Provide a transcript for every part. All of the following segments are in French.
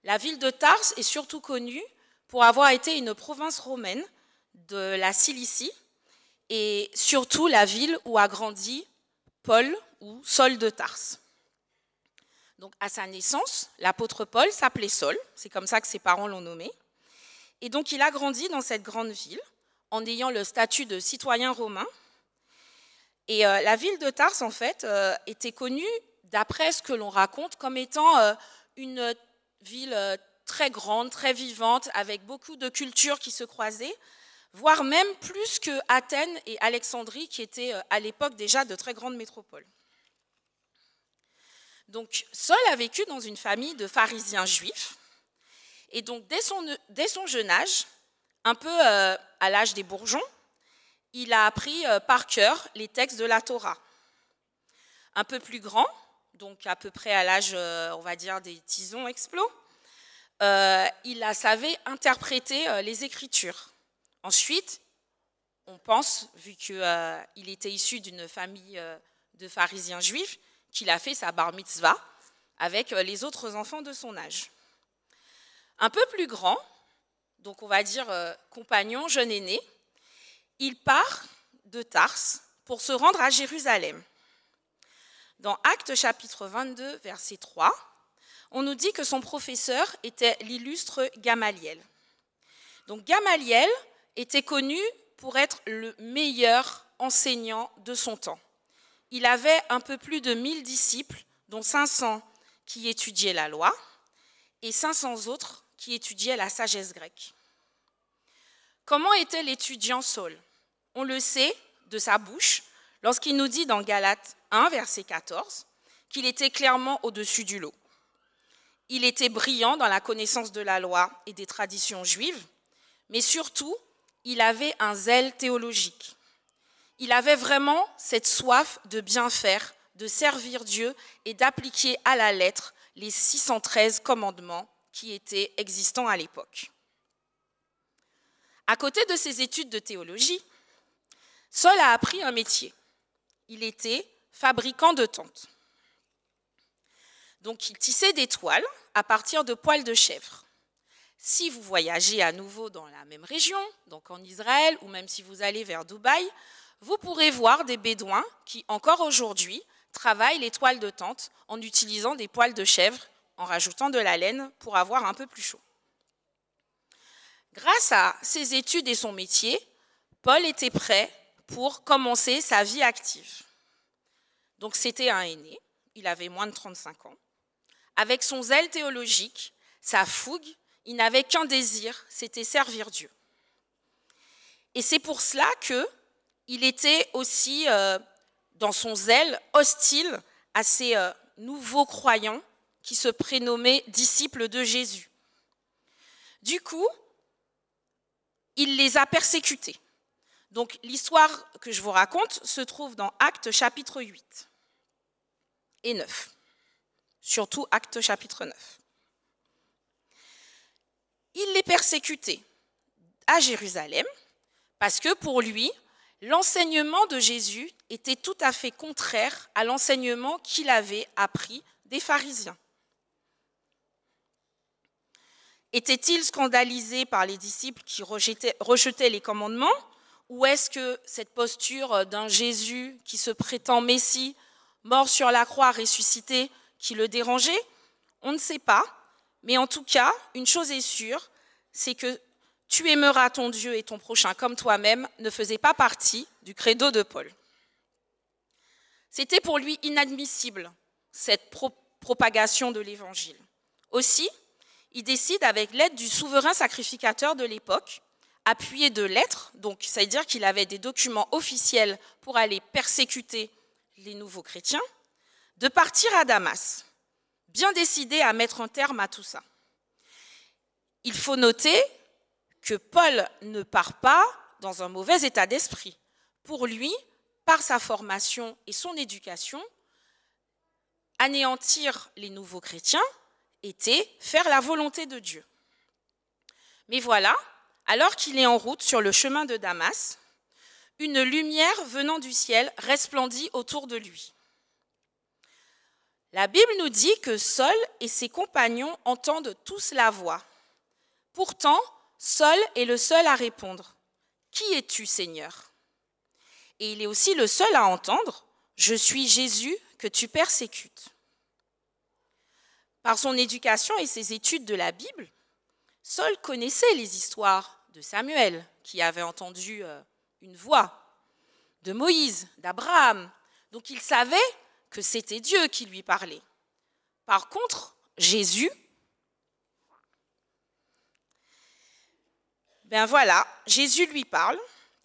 La ville de Tarse est surtout connue pour avoir été une province romaine de la Cilicie et surtout la ville où a grandi Paul ou Saul de Tarse. Donc à sa naissance, l'apôtre Paul s'appelait Saul, c'est comme ça que ses parents l'ont nommé. Et donc il a grandi dans cette grande ville en ayant le statut de citoyen romain. Et la ville de Tarse, en fait, était connue, d'après ce que l'on raconte, comme étant une ville très grande, très vivante, avec beaucoup de cultures qui se croisaient, voire même plus que Athènes et Alexandrie, qui étaient à l'époque déjà de très grandes métropoles. Donc, Saul a vécu dans une famille de pharisiens juifs, et donc dès son jeune âge, un peu à l'âge des bourgeons, il a appris par cœur les textes de la Torah. Un peu plus grand, donc à peu près à l'âge, on va dire, des tisons explos, il savait interpréter les Écritures. Ensuite, on pense, vu qu'il était issu d'une famille de pharisiens juifs, qu'il a fait sa bar mitzvah avec les autres enfants de son âge. Un peu plus grand, donc on va dire compagnon, jeune aîné, il part de Tarse pour se rendre à Jérusalem. Dans Actes chapitre 22, verset 3, on nous dit que son professeur était l'illustre Gamaliel. Donc Gamaliel était connu pour être le meilleur enseignant de son temps. Il avait un peu plus de 1000 disciples, dont 500 qui étudiaient la loi et 500 autres qui étudiaient la sagesse grecque. Comment était l'étudiant Saul? On le sait de sa bouche lorsqu'il nous dit dans Galates 1, verset 14, qu'il était clairement au-dessus du lot. Il était brillant dans la connaissance de la loi et des traditions juives, mais surtout, il avait un zèle théologique. Il avait vraiment cette soif de bien faire, de servir Dieu et d'appliquer à la lettre les 613 commandements qui étaient existants à l'époque. À côté de ses études de théologie, Saul a appris un métier. Il était fabricant de tentes. Donc il tissait des toiles à partir de poils de chèvre. Si vous voyagez à nouveau dans la même région, donc en Israël, ou même si vous allez vers Dubaï, vous pourrez voir des bédouins qui, encore aujourd'hui, travaillent les toiles de tente en utilisant des poils de chèvre, en rajoutant de la laine pour avoir un peu plus chaud. Grâce à ses études et son métier, Paul était prêt pour commencer sa vie active. Donc c'était un aîné, il avait moins de 35 ans. Avec son zèle théologique, sa fougue, il n'avait qu'un désir, c'était servir Dieu. Et c'est pour cela qu'il était aussi, dans son zèle, hostile à ces nouveaux croyants qui se prénommaient disciples de Jésus. Du coup, il les a persécutés. Donc l'histoire que je vous raconte se trouve dans Actes chapitre 8 et 9. Surtout Actes chapitre 9. Il les persécutait à Jérusalem parce que pour lui, l'enseignement de Jésus était tout à fait contraire à l'enseignement qu'il avait appris des pharisiens. Était-il scandalisé par les disciples qui rejetaient les commandements, ou est-ce que cette posture d'un Jésus qui se prétend Messie, mort sur la croix, ressuscité, qui le dérangeait? On ne sait pas, mais en tout cas, une chose est sûre, c'est que « tu aimeras ton Dieu et ton prochain comme toi-même » ne faisait pas partie du credo de Paul. C'était pour lui inadmissible, cette propagation de l'Évangile. Aussi, il décide, avec l'aide du souverain sacrificateur de l'époque, appuyé de lettres, donc ça veut dire qu'il avait des documents officiels pour aller persécuter les nouveaux chrétiens, de partir à Damas, bien décidé à mettre un terme à tout ça. Il faut noter que Paul ne part pas dans un mauvais état d'esprit. Pour lui, par sa formation et son éducation, anéantir les nouveaux chrétiens était faire la volonté de Dieu. Mais voilà, alors qu'il est en route sur le chemin de Damas, une lumière venant du ciel resplendit autour de lui. La Bible nous dit que Saul et ses compagnons entendent tous la voix. Pourtant, Saul est le seul à répondre. « Qui es-tu, Seigneur ?» Et il est aussi le seul à entendre « Je suis Jésus que tu persécutes ». Par son éducation et ses études de la Bible, Saul connaissait les histoires de Samuel, qui avait entendu une voix, de Moïse, d'Abraham. Donc il savait que c'était Dieu qui lui parlait. Par contre, Jésus, Jésus lui parle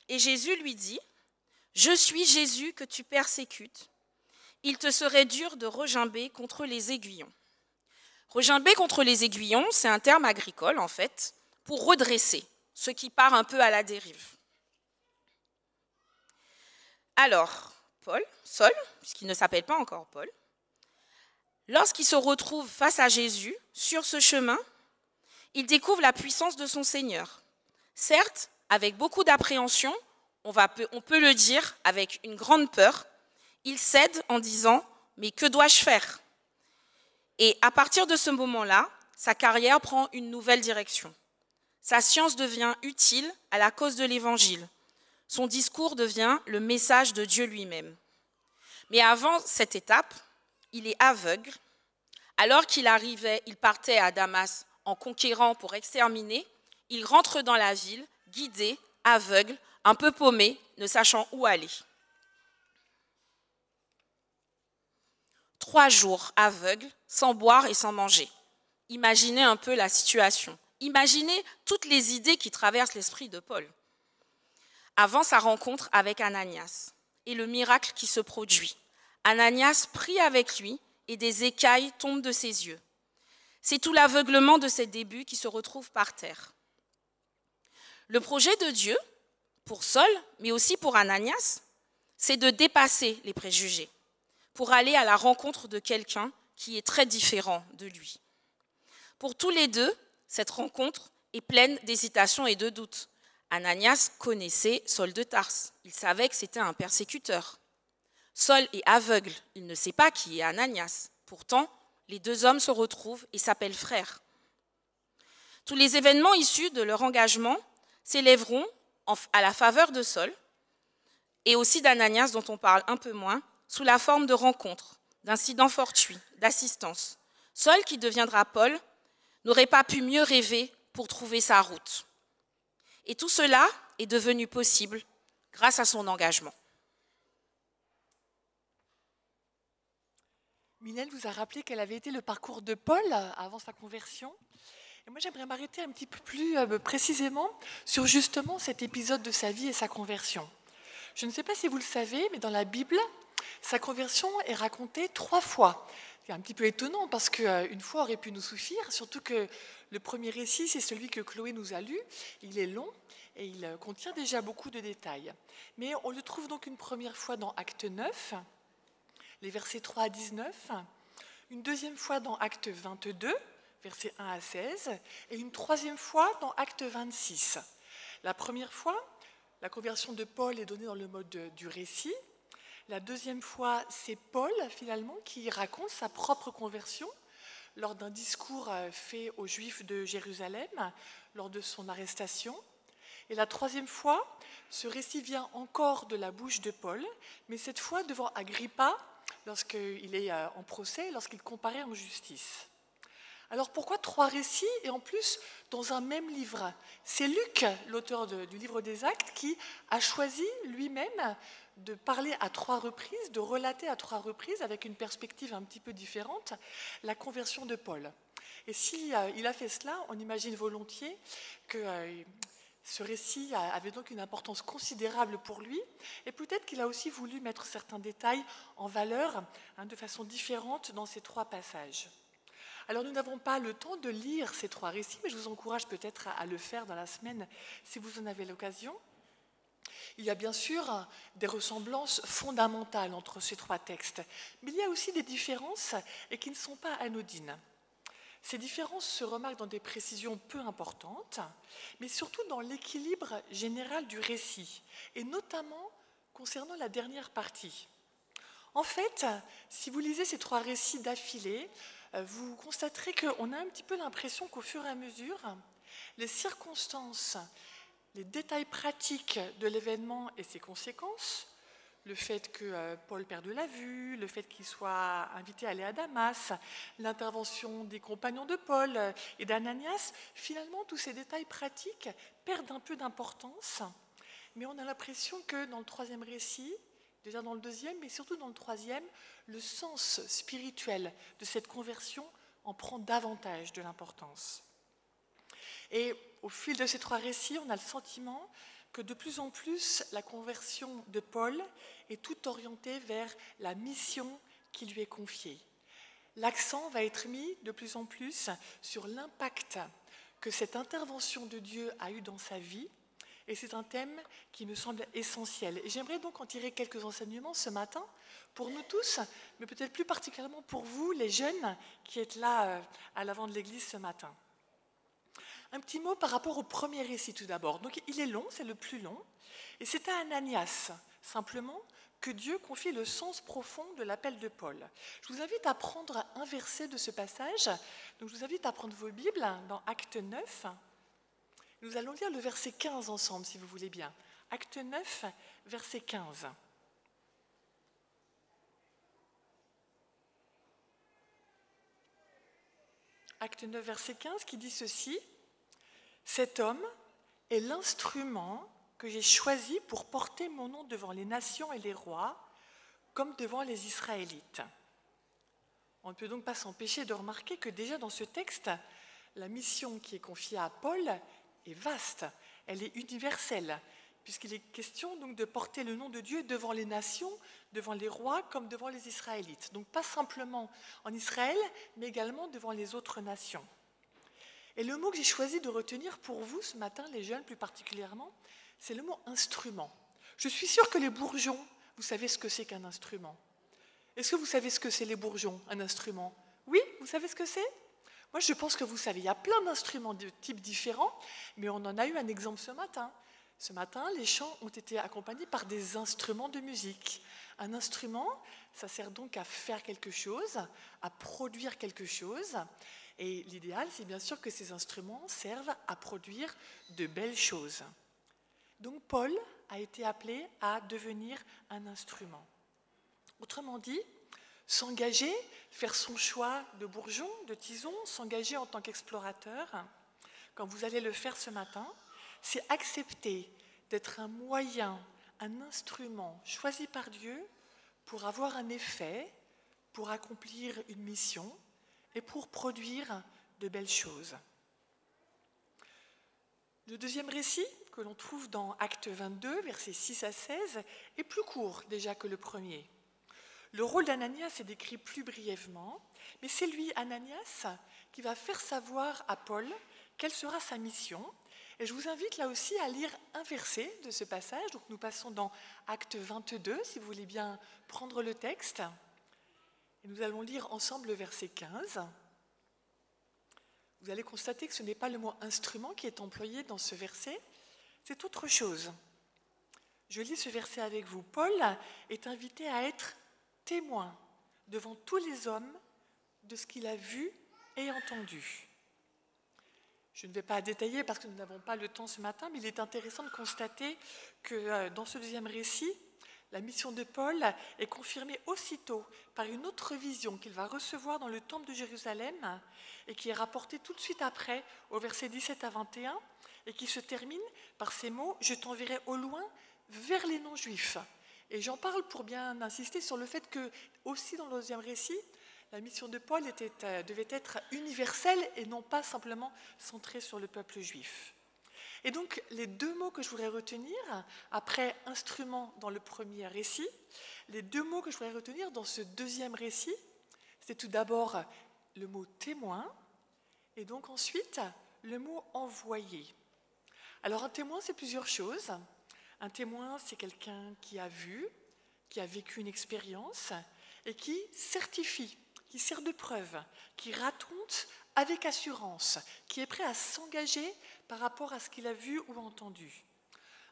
et Jésus lui dit « Je suis Jésus que tu persécutes. Il te serait dur de regimber contre les aiguillons. » Regimber contre les aiguillons, c'est un terme agricole en fait, pour redresser, ce qui part un peu à la dérive. Alors, Saul, puisqu'il ne s'appelle pas encore Paul, lorsqu'il se retrouve face à Jésus, sur ce chemin, il découvre la puissance de son Seigneur. Certes, avec beaucoup d'appréhension, on peut le dire avec une grande peur, il cède en disant « Mais que dois-je faire ?» Et à partir de ce moment-là, sa carrière prend une nouvelle direction. Sa science devient utile à la cause de l'Évangile. Son discours devient le message de Dieu lui-même. Mais avant cette étape, il est aveugle. Alors il partait à Damas en conquérant pour exterminer, il rentre dans la ville, guidé, aveugle, un peu paumé, ne sachant où aller. 3 jours aveugle, sans boire et sans manger. Imaginez un peu la situation. Imaginez toutes les idées qui traversent l'esprit de Paul. Avant sa rencontre avec Ananias et le miracle qui se produit. Ananias prie avec lui et des écailles tombent de ses yeux. C'est tout l'aveuglement de ses débuts qui se retrouve par terre. Le projet de Dieu, pour Saul, mais aussi pour Ananias, c'est de dépasser les préjugés, pour aller à la rencontre de quelqu'un qui est très différent de lui. Pour tous les deux, cette rencontre est pleine d'hésitation et de doutes. Ananias connaissait Saul de Tarse, il savait que c'était un persécuteur. Saul est aveugle, il ne sait pas qui est Ananias. Pourtant, les 2 hommes se retrouvent et s'appellent frères. Tous les événements issus de leur engagement s'élèveront à la faveur de Saul et aussi d'Ananias, dont on parle un peu moins, sous la forme de rencontres, d'incidents fortuits, d'assistance. Saul, qui deviendra Paul, n'aurait pas pu mieux rêver pour trouver sa route. Et tout cela est devenu possible grâce à son engagement. Mylène vous a rappelé quel avait été le parcours de Paul avant sa conversion. Et moi, j'aimerais m'arrêter un petit peu plus précisément sur justement cet épisode de sa vie et sa conversion. Je ne sais pas si vous le savez, mais dans la Bible, sa conversion est racontée 3 fois. C'est un petit peu étonnant parce qu'une fois aurait pu nous suffire, surtout que le premier récit, c'est celui que Chloé nous a lu. Il est long et il contient déjà beaucoup de détails. Mais on le trouve donc une première fois dans Acte 9, les versets 3 à 19, une deuxième fois dans Acte 22, versets 1 à 16, et une troisième fois dans Acte 26. La première fois, la conversion de Paul est donnée dans le mode du récit. La deuxième fois, c'est Paul, finalement, qui raconte sa propre conversion lors d'un discours fait aux Juifs de Jérusalem, lors de son arrestation. Et la troisième fois, ce récit vient encore de la bouche de Paul, mais cette fois devant Agrippa, lorsqu'il est en procès, lorsqu'il comparaît en justice. Alors pourquoi 3 récits et en plus dans un même livre? C'est Luc, l'auteur du livre des Actes, qui a choisi lui-même de parler à 3 reprises, de relater à 3 reprises, avec une perspective un petit peu différente, la conversion de Paul. Et s'il a fait cela, on imagine volontiers que ce récit avait donc une importance considérable pour lui, et peut-être qu'il a aussi voulu mettre certains détails en valeur de façon différente dans ces 3 passages. Alors nous n'avons pas le temps de lire ces 3 récits, mais je vous encourage peut-être à le faire dans la semaine si vous en avez l'occasion. Il y a bien sûr des ressemblances fondamentales entre ces 3 textes, mais il y a aussi des différences et qui ne sont pas anodines. Ces différences se remarquent dans des précisions peu importantes, mais surtout dans l'équilibre général du récit, et notamment concernant la dernière partie. En fait, si vous lisez ces 3 récits d'affilée, vous constaterez qu'on a un petit peu l'impression qu'au fur et à mesure, les circonstances, les détails pratiques de l'événement et ses conséquences, le fait que Paul perde la vue, le fait qu'il soit invité à aller à Damas, l'intervention des compagnons de Paul et d'Ananias, finalement, tous ces détails pratiques perdent un peu d'importance, mais on a l'impression que dans le 3e récit, déjà dans le 2e, mais surtout dans le 3e, le sens spirituel de cette conversion en prend davantage de l'importance. Et au fil de ces 3 récits, on a le sentiment que de plus en plus, la conversion de Paul est tout orientée vers la mission qui lui est confiée. L'accent va être mis de plus en plus sur l'impact que cette intervention de Dieu a eu dans sa vie, et c'est un thème qui me semble essentiel. Et j'aimerais donc en tirer quelques enseignements ce matin, pour nous tous, mais peut-être plus particulièrement pour vous, les jeunes qui êtes là à l'avant de l'église ce matin. Un petit mot par rapport au premier récit tout d'abord. Donc il est long, c'est le plus long, et c'est à Ananias, simplement, que Dieu confie le sens profond de l'appel de Paul. Je vous invite à prendre un verset de ce passage. Donc je vous invite à prendre vos Bibles dans Acte 9. Nous allons lire le verset 15 ensemble, si vous voulez bien. Acte 9, verset 15. Acte 9, verset 15, qui dit ceci. « Cet homme est l'instrument que j'ai choisi pour porter mon nom devant les nations et les rois, comme devant les Israélites. » On ne peut donc pas s'empêcher de remarquer que déjà dans ce texte, la mission qui est confiée à Paul est vaste, elle est universelle, puisqu'il est question donc de porter le nom de Dieu devant les nations, devant les rois, comme devant les Israélites. Donc pas simplement en Israël, mais également devant les autres nations. Et le mot que j'ai choisi de retenir pour vous ce matin, les jeunes plus particulièrement, c'est le mot instrument. Je suis sûre que les bourgeons, vous savez ce que c'est qu'un instrument. Est-ce que vous savez ce que c'est les bourgeons, un instrument? Oui, vous savez ce que c'est? Moi, je pense que vous savez, il y a plein d'instruments de types différents, mais on en a eu un exemple ce matin. Ce matin, les chants ont été accompagnés par des instruments de musique. Un instrument, ça sert donc à faire quelque chose, à produire quelque chose. Et l'idéal, c'est bien sûr que ces instruments servent à produire de belles choses. Donc Paul a été appelé à devenir un instrument. Autrement dit, s'engager, faire son choix de bourgeon, de tison, s'engager en tant qu'explorateur, comme vous allez le faire ce matin, c'est accepter d'être un moyen, un instrument choisi par Dieu pour avoir un effet, pour accomplir une mission et pour produire de belles choses. Le deuxième récit, que l'on trouve dans Acte 22, versets 6 à 16, est plus court déjà que le premier. Le rôle d'Ananias est décrit plus brièvement, mais c'est lui, Ananias, qui va faire savoir à Paul quelle sera sa mission. Et je vous invite là aussi à lire un verset de ce passage. Donc nous passons dans Acte 22, si vous voulez bien prendre le texte. Et nous allons lire ensemble le verset 15. Vous allez constater que ce n'est pas le mot « instrument » qui est employé dans ce verset, c'est autre chose. Je lis ce verset avec vous. Paul est invité à être témoin devant tous les hommes de ce qu'il a vu et entendu. Je ne vais pas détailler parce que nous n'avons pas le temps ce matin, mais il est intéressant de constater que dans ce deuxième récit, la mission de Paul est confirmée aussitôt par une autre vision qu'il va recevoir dans le temple de Jérusalem et qui est rapportée tout de suite après au verset 17 à 21 et qui se termine par ces mots « Je t'enverrai au loin vers les non-juifs ». Et j'en parle pour bien insister sur le fait que, aussi dans le deuxième récit, la mission de Paul devait être universelle et non pas simplement centrée sur le peuple juif. Et donc, les deux mots que je voudrais retenir, après instrument dans le premier récit, les deux mots que je voudrais retenir dans ce deuxième récit, c'est tout d'abord le mot témoin et donc ensuite le mot envoyé. Alors, un témoin, c'est plusieurs choses. Un témoin, c'est quelqu'un qui a vu, qui a vécu une expérience et qui certifie, qui sert de preuve, qui raconte avec assurance, qui est prêt à s'engager par rapport à ce qu'il a vu ou entendu.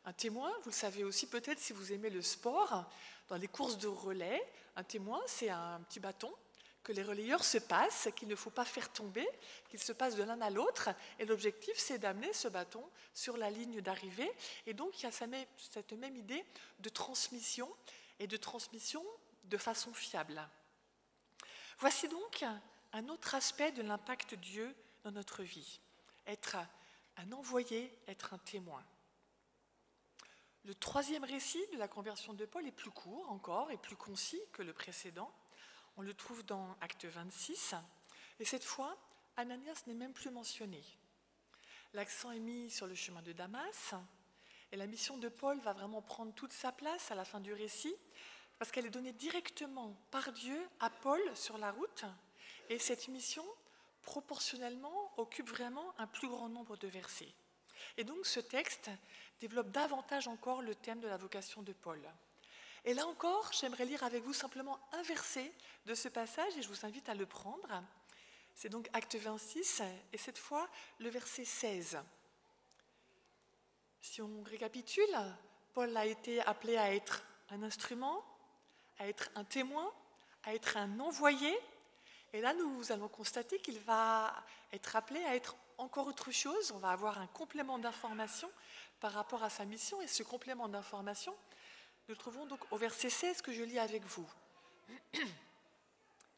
Un témoin, vous le savez aussi peut-être si vous aimez le sport, dans les courses de relais, un témoin, c'est un petit bâton que les relayeurs se passent, qu'il ne faut pas faire tomber, qu'ils se passent de l'un à l'autre. Et l'objectif, c'est d'amener ce bâton sur la ligne d'arrivée. Et donc, il y a cette même idée de transmission, et de transmission de façon fiable. Voici donc un autre aspect de l'impact de Dieu dans notre vie. Être un envoyé, être un témoin. Le troisième récit de la conversion de Paul est plus court encore et plus concis que le précédent. On le trouve dans Acte 26. Et cette fois, Ananias n'est même plus mentionné. L'accent est mis sur le chemin de Damas. Et la mission de Paul va vraiment prendre toute sa place à la fin du récit, parce qu'elle est donnée directement par Dieu à Paul sur la route. Et cette mission, proportionnellement, occupe vraiment un plus grand nombre de versets. Et donc ce texte développe davantage encore le thème de la vocation de Paul. Et là encore, j'aimerais lire avec vous simplement un verset de ce passage et je vous invite à le prendre. C'est donc Acte 26 et cette fois le verset 16. Si on récapitule, Paul a été appelé à être un instrument, à être un témoin, à être un envoyé. Et là, nous allons constater qu'il va être appelé à être encore autre chose. On va avoir un complément d'information par rapport à sa mission. Et ce complément d'information, nous le trouvons donc au verset 16 que je lis avec vous.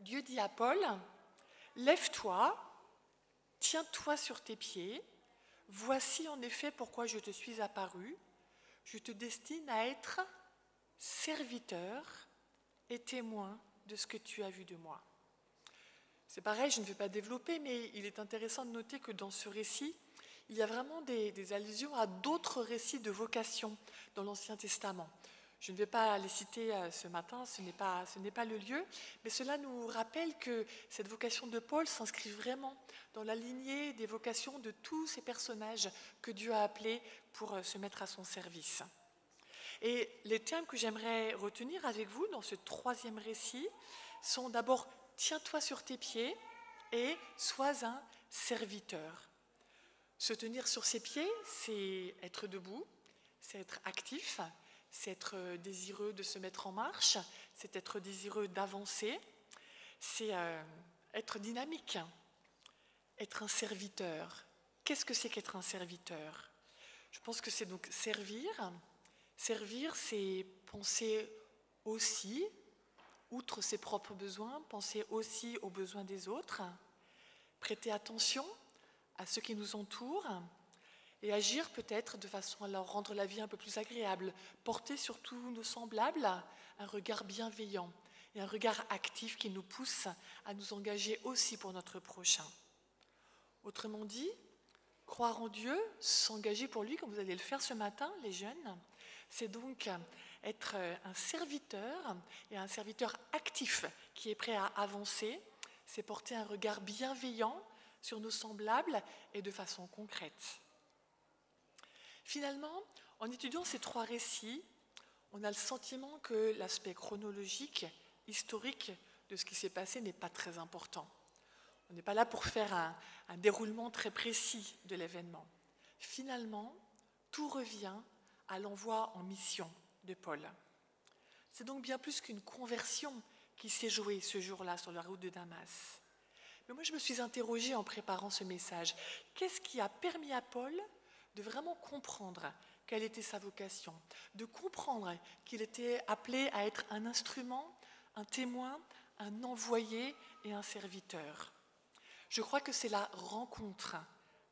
Dieu dit à Paul, « Lève-toi, tiens-toi sur tes pieds. Voici en effet pourquoi je te suis apparu. Je te destine à être serviteur et témoin de ce que tu as vu de moi. » C'est pareil, je ne vais pas développer, mais il est intéressant de noter que dans ce récit, il y a vraiment des allusions à d'autres récits de vocation dans l'Ancien Testament. Je ne vais pas les citer ce matin, ce n'est pas le lieu, mais cela nous rappelle que cette vocation de Paul s'inscrit vraiment dans la lignée des vocations de tous ces personnages que Dieu a appelés pour se mettre à son service. Et les termes que j'aimerais retenir avec vous dans ce troisième récit sont d'abord « tiens-toi sur tes pieds » et « sois un serviteur ». Se tenir sur ses pieds, c'est être debout, c'est être actif, c'est être désireux de se mettre en marche, c'est être désireux d'avancer, c'est être dynamique, être un serviteur. Qu'est-ce que c'est qu'être un serviteur ? Je pense que c'est donc servir. Servir, c'est penser aussi, outre ses propres besoins, penser aussi aux besoins des autres, prêter attention à ceux qui nous entourent et agir peut-être de façon à leur rendre la vie un peu plus agréable, porter sur tous nos semblables un regard bienveillant et un regard actif qui nous pousse à nous engager aussi pour notre prochain. Autrement dit, croire en Dieu, s'engager pour lui, comme vous allez le faire ce matin, les jeunes, c'est donc être un serviteur et un serviteur actif qui est prêt à avancer, c'est porter un regard bienveillant sur nos semblables et de façon concrète. Finalement, en étudiant ces trois récits, on a le sentiment que l'aspect chronologique, historique de ce qui s'est passé n'est pas très important. On n'est pas là pour faire un déroulement très précis de l'événement. Finalement, tout revient à l'envoi en mission de Paul. C'est donc bien plus qu'une conversion qui s'est jouée ce jour-là sur la route de Damas. Mais moi, je me suis interrogée en préparant ce message. Qu'est-ce qui a permis à Paul de vraiment comprendre quelle était sa vocation, de comprendre qu'il était appelé à être un instrument, un témoin, un envoyé et un serviteur? Je crois que c'est la rencontre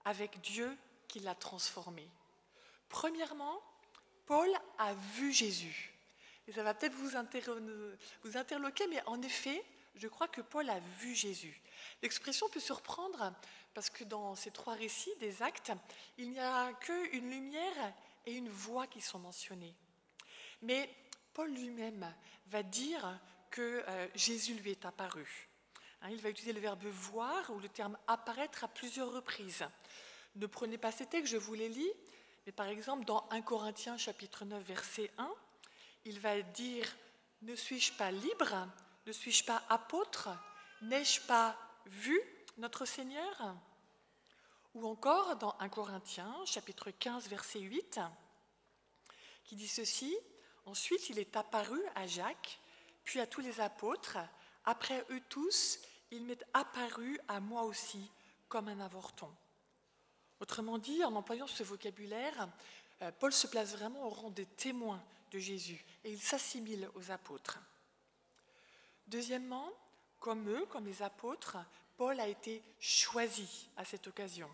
avec Dieu qui l'a transformé. Premièrement, Paul a vu Jésus. Et ça va peut-être vous interloquer, mais en effet, je crois que Paul a vu Jésus. L'expression peut surprendre parce que dans ces trois récits des Actes, il n'y a qu'une lumière et une voix qui sont mentionnées. Mais Paul lui-même va dire que Jésus lui est apparu. Il va utiliser le verbe « voir » ou le terme « apparaître » à plusieurs reprises. Ne prenez pas ces textes, je vous les lis, mais par exemple dans 1 Corinthiens chapitre 9 verset 1, il va dire « Ne suis-je pas libre ? Ne suis-je pas apôtre ? N'ai-je pas vu notre Seigneur ?» Ou encore dans 1 Corinthiens chapitre 15 verset 8, qui dit ceci: « Ensuite, il est apparu à Jacques, puis à tous les apôtres. Après eux tous, il m'est apparu à moi aussi comme un avorton. » Autrement dit, en employant ce vocabulaire, Paul se place vraiment au rang des témoins de Jésus et il s'assimile aux apôtres. Deuxièmement, comme eux, comme les apôtres, Paul a été choisi à cette occasion.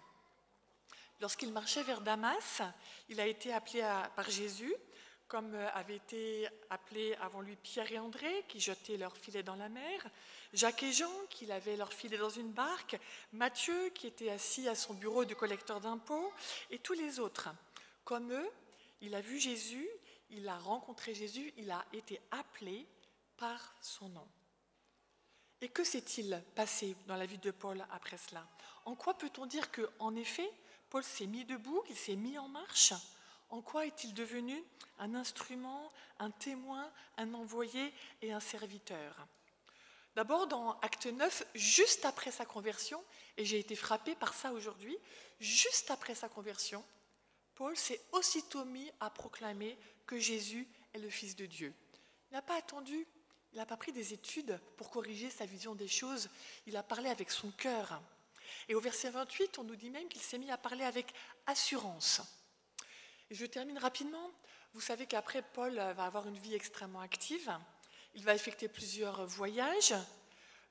Lorsqu'il marchait vers Damas, il a été appelé par Jésus, comme avaient été appelés avant lui Pierre et André, qui jetaient leurs filets dans la mer, Jacques et Jean, qui lavaient leurs filets dans une barque, Matthieu, qui était assis à son bureau de collecteur d'impôts, et tous les autres. Comme eux, il a vu Jésus, il a rencontré Jésus, il a été appelé par son nom. Et que s'est-il passé dans la vie de Paul après cela? En quoi peut-on dire qu'en effet, Paul s'est mis debout, qu'il s'est mis en marche? En quoi est-il devenu un instrument, un témoin, un envoyé et un serviteur? D'abord, dans Acte 9, juste après sa conversion, et j'ai été frappée par ça aujourd'hui, juste après sa conversion, Paul s'est aussitôt mis à proclamer que Jésus est le Fils de Dieu. Il n'a pas attendu, il n'a pas pris des études pour corriger sa vision des choses, il a parlé avec son cœur. Et au verset 28, on nous dit même qu'il s'est mis à parler avec assurance. Et je termine rapidement. Vous savez qu'après, Paul va avoir une vie extrêmement active. Il va effectuer plusieurs voyages.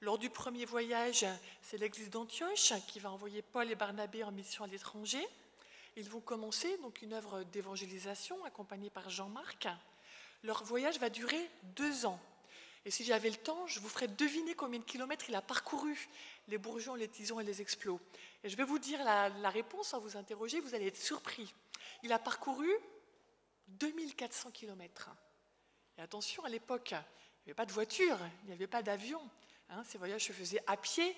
Lors du premier voyage, c'est l'église d'Antioche qui va envoyer Paul et Barnabé en mission à l'étranger. Ils vont commencer donc une œuvre d'évangélisation accompagnée par Jean-Marc. Leur voyage va durer 2 ans. Et si j'avais le temps, je vous ferais deviner combien de kilomètres il a parcouru, les bourgeons, les tisons et les explos. Et je vais vous dire la réponse sans vous interroger, vous allez être surpris. Il a parcouru 2400 kilomètres. Et attention, à l'époque, il n'y avait pas de voiture, il n'y avait pas d'avion. Ces voyages se faisaient à pied,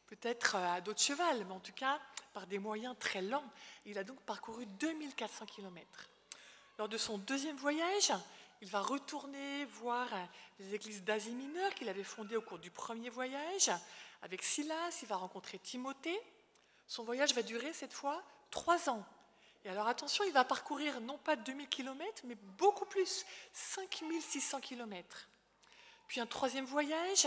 peut-être à dos de cheval, mais en tout cas par des moyens très lents. Il a donc parcouru 2400 kilomètres. Lors de son deuxième voyage, il va retourner voir les églises d'Asie mineure qu'il avait fondées au cours du premier voyage. Avec Silas, il va rencontrer Timothée. Son voyage va durer cette fois 3 ans. Et alors attention, il va parcourir non pas 2000 km, mais beaucoup plus, 5600 km. Puis un troisième voyage,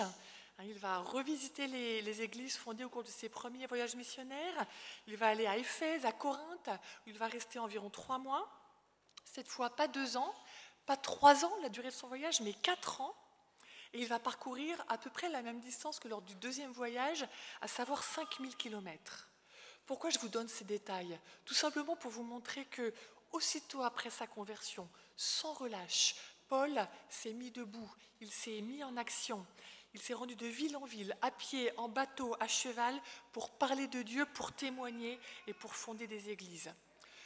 il va revisiter les églises fondées au cours de ses premiers voyages missionnaires. Il va aller à Éphèse, à Corinthe, où il va rester environ 3 mois. Cette fois, pas 2 ans, pas 3 ans, la durée de son voyage, mais 4 ans. Et il va parcourir à peu près la même distance que lors du deuxième voyage, à savoir 5000 km. Pourquoi je vous donne ces détails? Tout simplement pour vous montrer que, aussitôt après sa conversion, sans relâche, Paul s'est mis debout, il s'est mis en action. Il s'est rendu de ville en ville, à pied, en bateau, à cheval, pour parler de Dieu, pour témoigner et pour fonder des églises.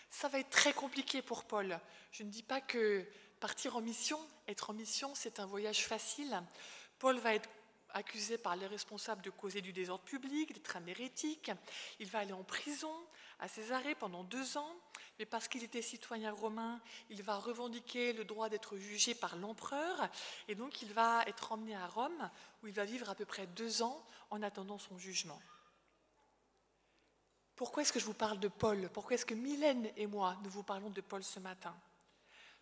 Ça va être très compliqué pour Paul. Je ne dis pas que partir en mission, être en mission, c'est un voyage facile. Paul va être accusé par les responsables de causer du désordre public, d'être un hérétique. Il va aller en prison à Césarée pendant 2 ans, mais parce qu'il était citoyen romain, il va revendiquer le droit d'être jugé par l'empereur, et donc il va être emmené à Rome, où il va vivre à peu près 2 ans en attendant son jugement. Pourquoi est-ce que je vous parle de Paul? Pourquoi est-ce que Mylène et moi, nous vous parlons de Paul ce matin?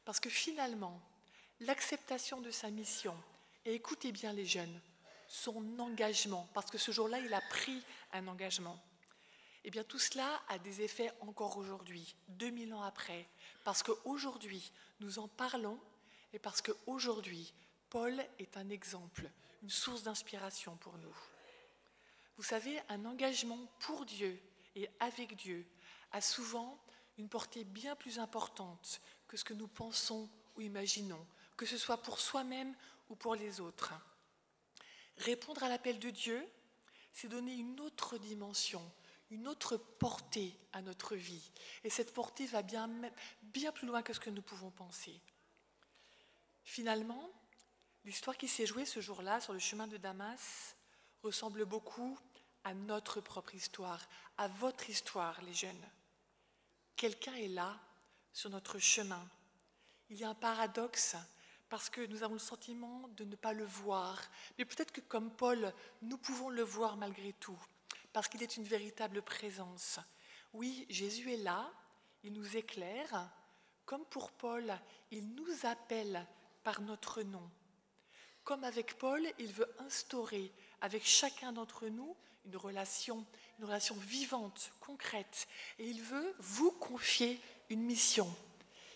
Parce que finalement, l'acceptation de sa mission, et écoutez bien les jeunes, son engagement, parce que ce jour-là, il a pris un engagement, eh bien tout cela a des effets encore aujourd'hui, 2000 ans après, parce qu'aujourd'hui, nous en parlons, et parce qu'aujourd'hui, Paul est un exemple, une source d'inspiration pour nous. Vous savez, un engagement pour Dieu et avec Dieu a souvent une portée bien plus importante que ce que nous pensons ou imaginons, que ce soit pour soi-même ou pour les autres. Répondre à l'appel de Dieu, c'est donner une autre dimension, une autre portée à notre vie. Et cette portée va bien plus loin que ce que nous pouvons penser. Finalement, l'histoire qui s'est jouée ce jour-là sur le chemin de Damas ressemble beaucoup à notre propre histoire, à votre histoire, les jeunes. Quelqu'un est là, sur notre chemin. Il y a un paradoxe, parce que nous avons le sentiment de ne pas le voir. Mais peut-être que comme Paul, nous pouvons le voir malgré tout, parce qu'il est une véritable présence. Oui, Jésus est là, il nous éclaire, comme pour Paul, il nous appelle par notre nom. Comme avec Paul, il veut instaurer avec chacun d'entre nous une relation vivante, concrète. Et il veut vous confier une mission.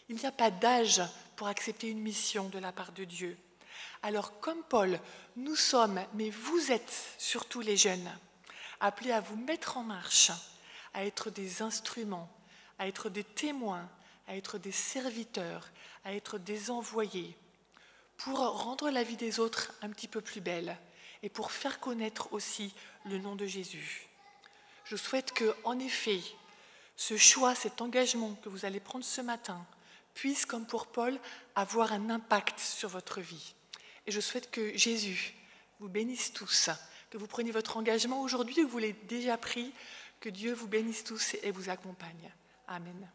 Il n'y a pas d'âge pour accepter une mission de la part de Dieu. Alors, comme Paul, nous sommes, mais vous êtes surtout les jeunes, appelés à vous mettre en marche, à être des instruments, à être des témoins, à être des serviteurs, à être des envoyés, pour rendre la vie des autres un petit peu plus belle et pour faire connaître aussi le nom de Jésus. Je souhaite que, en effet, ce choix, cet engagement que vous allez prendre ce matin puisse, comme pour Paul, avoir un impact sur votre vie. Et je souhaite que Jésus vous bénisse tous, que vous preniez votre engagement aujourd'hui, que vous l'ayez déjà pris, que Dieu vous bénisse tous et vous accompagne. Amen.